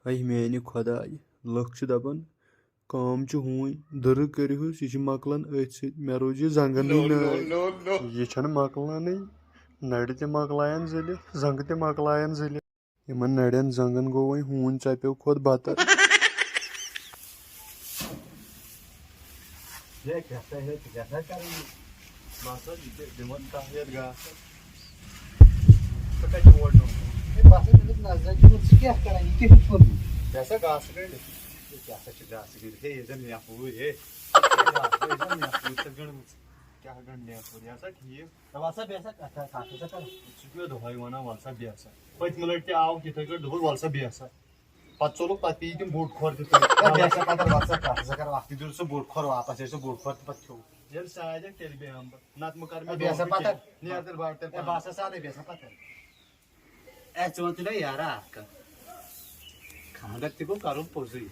اے میانہِ خۄداے لُکھ چھِ دَپان کٲم چھِ ہوٗنۍ دٔرٕ کٔرِہُس یہِ چھِ مۄکلان أتھۍ سۭتۍ مےٚ روٗز یہِ زنٛگنٕے نٲے یہِ چھَنہٕ مۄکلانٕے نَرِ تہِ مۄکلایَن زٕلِتھ زنٛگہٕ تہِ مۄکلایَن زٕلِتھ یِمن نَرٮ۪ن زنٛگن گوٚو وۄنۍ ہوٗنۍ ژپیو کھۄتہٕ بدتر پٔتمہِ لٹہِ تہِ آو تِتھٕے کٲٹھۍ دوٚپُس وَل سا بیٚہہ سا پتہٕ ژوٚلُکھ پتہٕ پیٚیہِ تِم بوٚڑ کھۄر تہِ دِیُت سُہ بوٚڑ کھۄر واپس ییٚلہِ سُہ بوٚڑ کھۄر تہِ پتہٕ کھیوٚو ییٚلہِ سادیٚکھ تیٚلہِ بیٚہمہٕ بہٕ نتہٕ مہٕ کر مےٚ نیر تیٚلہِ بڑ تیٚلہِ بہٕ آسا سادے بیٚہہ سا پتہٕ ژٕ وَن تہٕ مےٚ یارا اکھ کتھ خانٛدر تہِ گوٚو کرُن پوٚزُے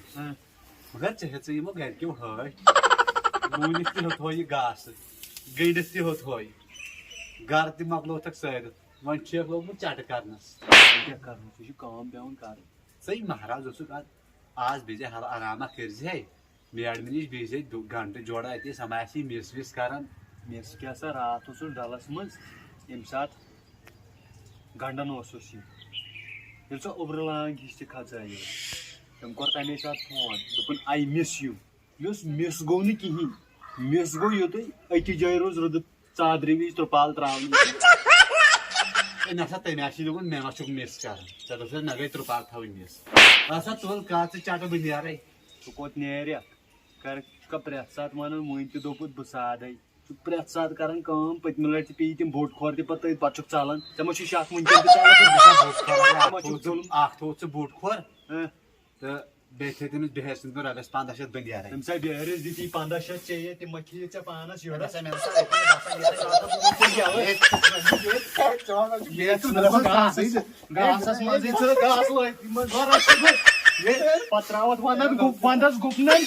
مگر ژےٚ ہیژٕے یِمو گرِکیو ہٲٹۍ لوٗنِتھ تہِ ہیوٚتہوے یہِ گاسہٕ گٔنڈِتھ تہِ ہیوٚتہوے گرٕ تہِ مۄکلوتھکھ سٲرِتھ وۄنۍ چھُکھ لوگمُت چٹہٕ کرنس کیٛاہ کرُن ژےٚ چھُ کٲم پیٚوان کرٕنۍ ژٕے مہراز اوسُکھ آز بیٚیہِ زِ آرامہ کٔرزِ ہے میڈمہِ نِش بیٚیہِ زِ گنٹہٕ جورا أتی سۄ ما آسی مِس وِس کران مِس کیٛاہ سا راتھ اوسُس ڈلس منٛز ییٚمہِ ساتہٕ گنڈن اوسُس یہِ ییٚلہِ سۄ اوٚبرٕ لانٛگہِ ہِش تہِ کھژٲیو تٔمۍ کوٚر تمے ساتہٕ فون دوٚپُن آی مِس یوٗ مےٚ اوس مِس گوٚو نہٕ کِہینۍ مِس گوٚو یُتُے أکِس جایہِ روٗز رٕدٕ ژادرِ وِزِ ترٛپال تراونہٕ نسا تمہِ آسی دوٚپُن مےٚ ما چھُکھ مِس کران ژےٚ دوٚپُس مےٚ گٔے ترٛپال تھاوٕنۍ مِس ہسا تُل کتھ ژٕ چٹہٕ بہٕ نیرے ژٕ کوٚت نیرکھ کرکھا پرٛٮ۪تھ ساتہٕ ونان وُنۍ تہِ دوٚپُتھ بہٕ سادے ژٕ پرٛٮ۪تھ ساتہٕ کران کٲم پٔتمہِ لٹہِ تہِ پیٚیہِ تِم بوٚڑ کھۄر تہِ پتہٕ تٔتھۍ پتہٕ چھُکھ ژلان ژےٚ ما چھُ شک وُنکیٚن تہِ ژلان اکھ تھوٚوُتھ ژٕ بوٚڑ کھۄر تہٕ بیٚیہِ تھٲے تٔمِس بِہٲرۍ سٕنٛدۍ رۄپیس 1500 بٔنٛدیارے تٔمۍ سا بِہٲرِس دِتی 1500 ژےٚ تِم مہ کھیٚیہِ ژےٚ پانس یورٕ گاسس منٛزٕے ژٕ گاسہٕ لٲگۍ پتہٕ تراوتھ ونٛدس گُپنن